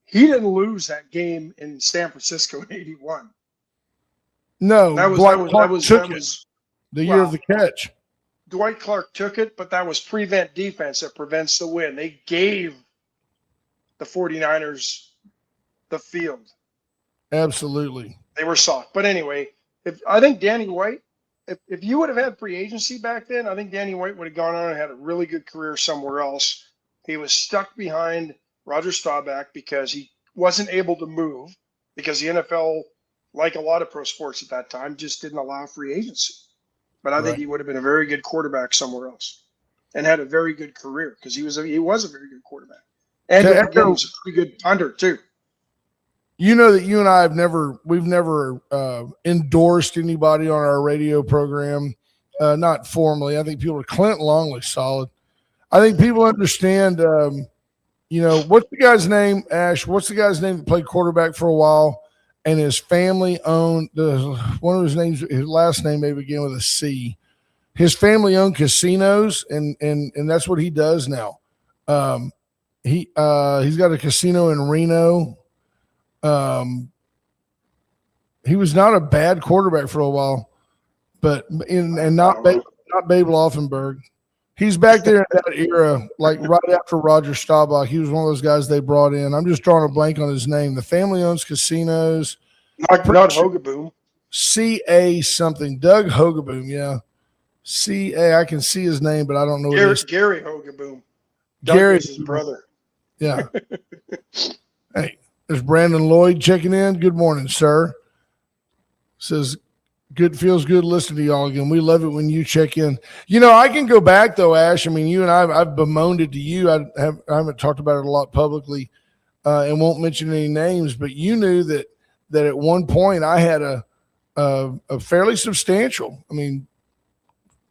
he didn't lose that game in San Francisco in '81. No, that was the year of the catch. Dwight Clark took it, but that was prevent defense that prevents the win. They gave the 49ers the field. Absolutely. They were soft. But anyway, I think Danny White, if you would have had free agency back then, I think Danny White would have gone on and had a really good career somewhere else. He was stuck behind Roger Staubach because he wasn't able to move because the NFL, like a lot of pro sports at that time, just didn't allow free agency. But I think he would have been a very good quarterback somewhere else and had a very good career because he was a very good quarterback. And he was a pretty good punter too. You know that you and I we've never endorsed anybody on our radio program, not formally. I think people are Clint Longley's solid. I think people understand, what's the guy's name, Ash? What's the guy's name that played quarterback for a while? And his family owned one of his names. His last name may begin with a C. His family owned casinos, and that's what he does now. He's got a casino in Reno. He was not a bad quarterback for a while, but not Babe Laufenberg. He's back there in that era, like right after Roger Staubach. He was one of those guys they brought in. I'm just drawing a blank on his name. The family owns casinos. Not Hogaboom. C.A. something. Doug Hogaboom, yeah. C.A. I can see his name, but I don't know what it is. Gary Hogaboom. Gary is his brother. Yeah. Hey, there's Brandon Lloyd checking in. Good morning, sir. Says, Good, feels good listening to y'all again. We love it when you check in. I can go back though, Ash. I mean, you and I've bemoaned it to you. I haven't talked about it a lot publicly, and won't mention any names. But you knew that at one point I had a fairly substantial. I mean,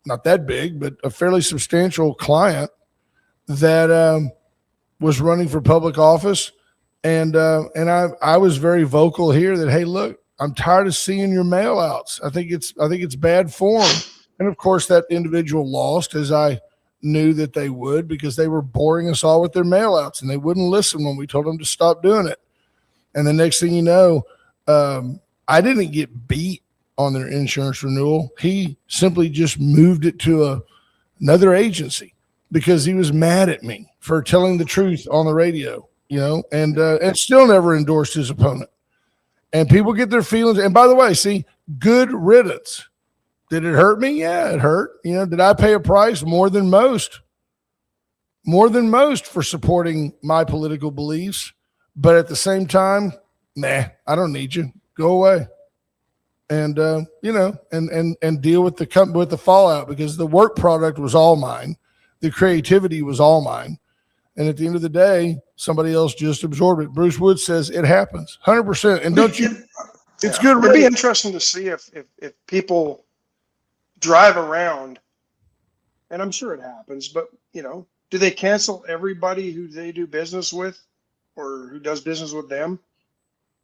not that big, but a fairly substantial client that was running for public office, and I was very vocal here that, hey, look, I'm tired of seeing your mail outs. I think it's bad form. And of course that individual lost, as I knew that they would, because they were boring us all with their mail outs and they wouldn't listen when we told them to stop doing it. And the next thing you know, I didn't get beat on their insurance renewal. He simply just moved it to another agency because he was mad at me for telling the truth on the radio, and still never endorsed his opponent. And people get their feelings. And by the way, see, good riddance. Did it hurt me? Yeah, it hurt. Did I pay a price? More than most for supporting my political beliefs. But at the same time, nah, I don't need you. Go away. And, and deal with the fallout, because the work product was all mine. The creativity was all mine. And at the end of the day, somebody else just absorbed it. Bruce Wood says it happens 100%. And don't you, it's good. It'd be interesting to see if people drive around, and I'm sure it happens, but do they cancel everybody who they do business with or who does business with them?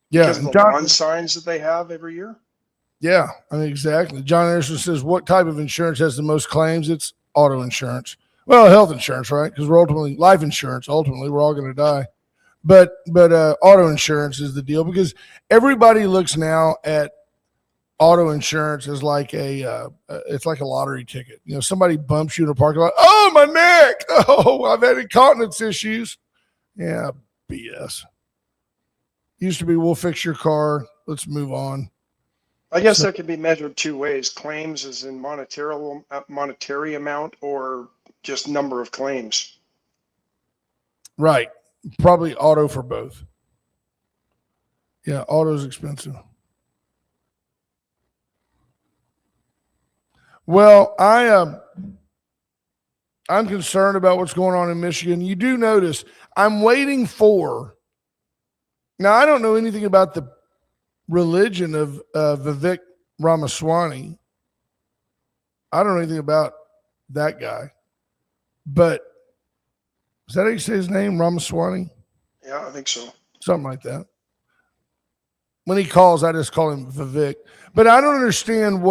Yeah. Because of the lawn signs that they have every year? Yeah, I mean, exactly. John Anderson says, what type of insurance has the most claims? It's auto insurance. Well, health insurance, right? Because we're ultimately life insurance. Ultimately, we're all going to die. But auto insurance is the deal, because everybody looks now at auto insurance as like it's like a lottery ticket. Somebody bumps you in a parking lot. Oh, my neck. Oh, I've had incontinence issues. Yeah, BS. Used to be, we'll fix your car. Let's move on. I guess that can be measured two ways. Claims is in monetary amount, or just number of claims. Right. Probably auto for both. Yeah, auto's expensive. Well, I'm concerned about what's going on in Michigan. You do notice I'm waiting for, now I don't know anything about the religion of Vivek Ramaswamy. I don't know anything about that guy. But is that how you say his name, Ramaswamy? Yeah, I think so. Something like that. When he calls, I just call him Vivek. But I don't understand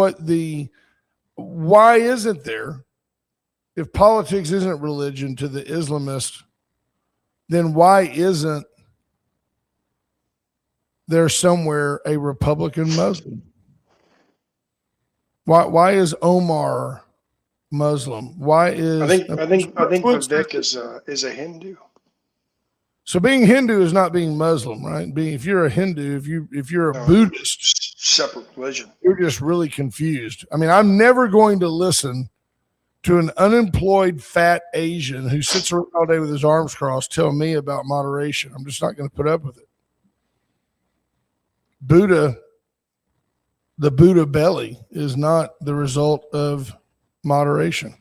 why isn't there, if politics isn't religion to the Islamist, then why isn't there somewhere a Republican Muslim? Why is Omar Muslim? Why is I think Vivek is a Hindu. So being Hindu is not being Muslim, right? If you're a Hindu, if you're a Buddhist, separate religion, you're just really confused. I mean, I'm never going to listen to an unemployed fat Asian who sits around all day with his arms crossed tell me about moderation. I'm just not going to put up with it. The Buddha belly is not the result of moderation.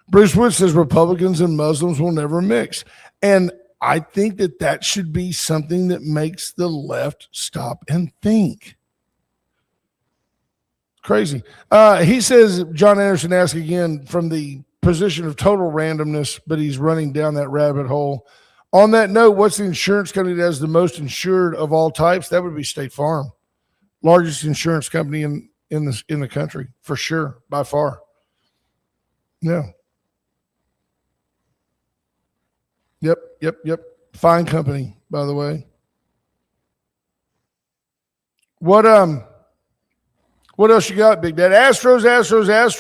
Bruce Wood says Republicans and Muslims will never mix. And I think that should be something that makes the left stop and think. Crazy. He says, John Anderson asks again from the position of total randomness, but he's running down that rabbit hole. On that note, what's the insurance company that has the most insured of all types? That would be State Farm. Largest insurance company in the country, for sure, by far. Yeah. Yep. Fine company, by the way. What else you got, Big Dad? Astros.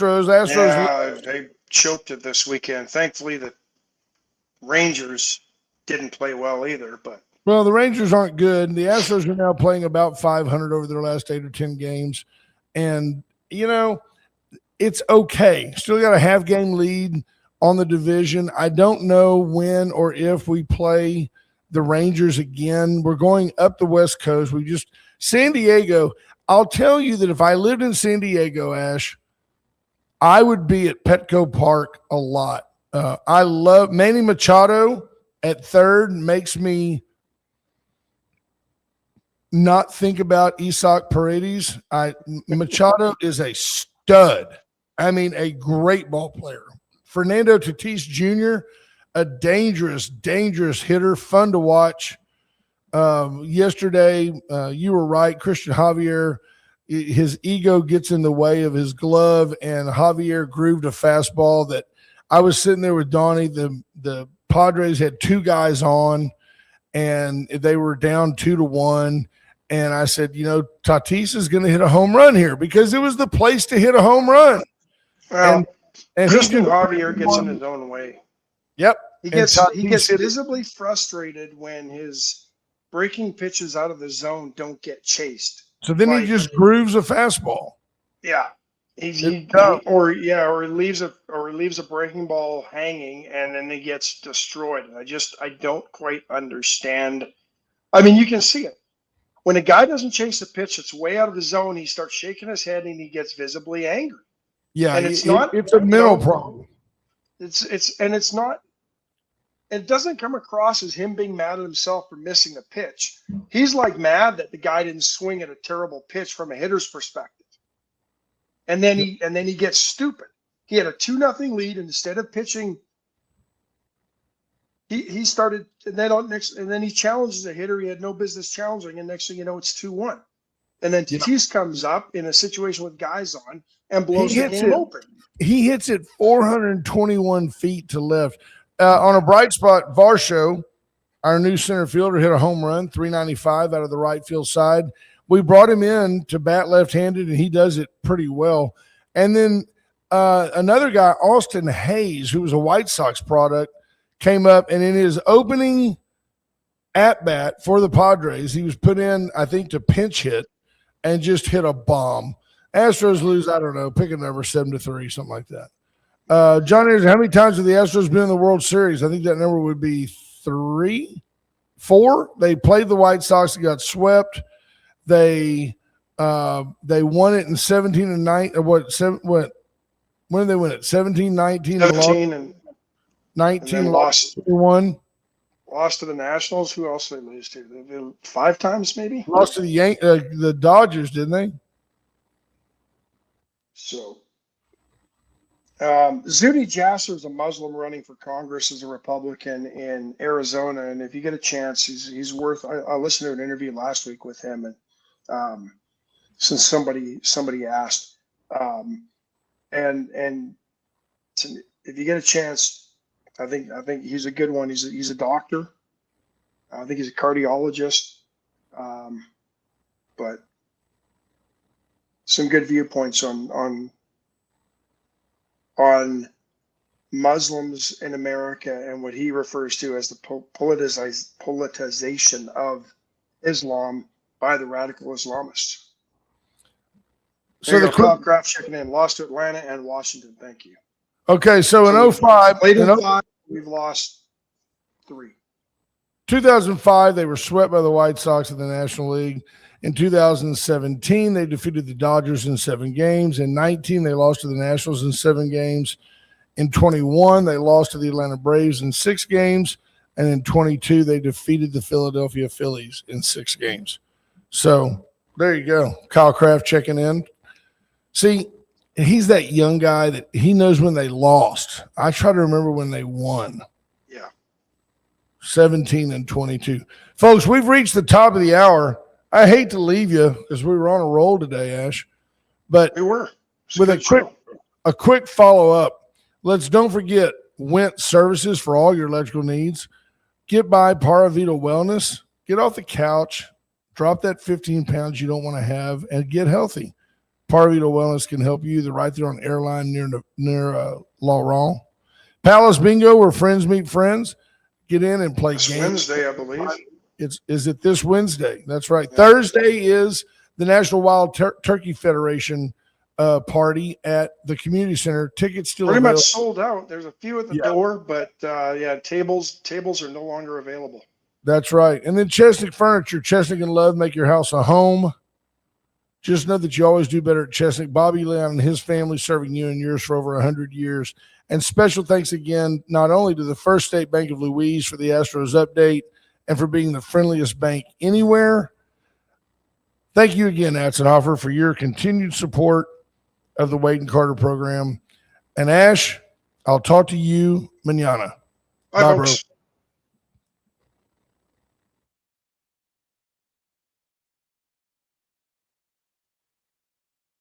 Yeah, they choked it this weekend. Thankfully, the Rangers didn't play well either. Well, the Rangers aren't good. The Astros are now playing about 500 over their last 8 or 10 games. And, it's okay. Still got a half-game lead on the division. I don't know when or if we play the Rangers again. We're going up the West Coast. San Diego, I'll tell you that if I lived in San Diego, Ash, I would be at Petco Park a lot. I love Manny Machado at third, makes me not think about Isaac Paredes. Machado is a stud. I mean, a great ball player. Fernando Tatis Jr., a dangerous, dangerous hitter, fun to watch. Yesterday, you were right. Christian Javier, his ego gets in the way of his glove, and Javier grooved a fastball that I was sitting there with Donnie. The Padres had two guys on, and they were down 2-1. And I said, Tatis is going to hit a home run here because it was the place to hit a home run. Well, and Christian Javier gets in his own way. Yep. He gets visibly frustrated when his breaking pitches out of the zone don't get chased. So then he just grooves a fastball. Yeah. Or leaves a breaking ball hanging, and then he gets destroyed. And I don't quite understand. I mean, you can see it. When a guy doesn't chase a pitch that's way out of the zone, he starts shaking his head and he gets visibly angry. Yeah, and it's a mental problem. It doesn't come across as him being mad at himself for missing a pitch. He's like mad that the guy didn't swing at a terrible pitch from a hitter's perspective. And then he gets stupid. He had a 2-0 lead, and instead of pitching, he started, and then he challenges a hitter he had no business challenging, and next thing you know, it's 2-1. And then Tatis comes up in a situation with guys on and blows the game open. He hits it 421 feet to left. On a bright spot, Varsho, our new center fielder, hit a home run, 395 out of the right field side. We brought him in to bat left-handed, and he does it pretty well. And then another guy, Austin Hayes, who was a White Sox product, came up, and in his opening at-bat for the Padres, he was put in, I think, to pinch hit and just hit a bomb. Astros lose, I don't know, pick a number, 7-3, something like that. John Anderson, how many times have the Astros been in the World Series? I think that number would be 3, 4. They played the White Sox and got swept. They won it in 17 and 9. When did they win it? 17, 19, 17 and 19 and lost. 1. Lost to the Nationals. Who else did they lose to? They 5 times, maybe. Lost to the Dodgers, didn't they? So, Zuni Jasser is a Muslim running for Congress as a Republican in Arizona, and if you get a chance, he's worth. I listened to an interview last week with him, and since somebody asked, and if you get a chance, I think he's a good one. He's a doctor. I think he's a cardiologist, but some good viewpoints on Muslims in America and what he refers to as the politicization of Islam by the radical Islamists. So the Kraft checking in, lost to Atlanta and Washington. Thank you. Okay, so in 05, we've lost 3. 2005, they were swept by the White Sox in the National League. In 2017, they defeated the Dodgers in 7 games. In 19, they lost to the Nationals in 7 games. In 21, they lost to the Atlanta Braves in 6 games. And in 22, they defeated the Philadelphia Phillies in 6 games. So there you go. Kyle Kraft checking in. See, he's that young guy that he knows when they lost. I try to remember when they won. Yeah. 17 and 22. Folks, we've reached the top of the hour. I hate to leave you because we were on a roll today, Ash. But we were. With a quick follow-up, don't forget Went Services for all your electrical needs. Get by Paravita Wellness. Get off the couch. Drop that 15 pounds you don't want to have and get healthy. Paravita Wellness can help you. They're right there on Airline near Laurent. Palace Bingo, where friends meet friends. Get in and play games. Wednesday, I believe. Is it this Wednesday? That's right. Yeah. Thursday is the National Wild Turkey Federation party at the community center. Tickets still pretty available. Much sold out. There's a few at the door, but tables are no longer available. That's right. And then Chesnick Furniture, Chesnick and Love, make your house a home. Just know that you always do better at Chestnut. Bobby Leon and his family serving you and yours for over 100 years. And special thanks again, not only to the First State Bank of Louise for the Astros update and for being the friendliest bank anywhere. Thank you again, Atzenhofer, for your continued support of the Wade and Carter program. And Ash, I'll talk to you mañana. Bye, folks. Bro.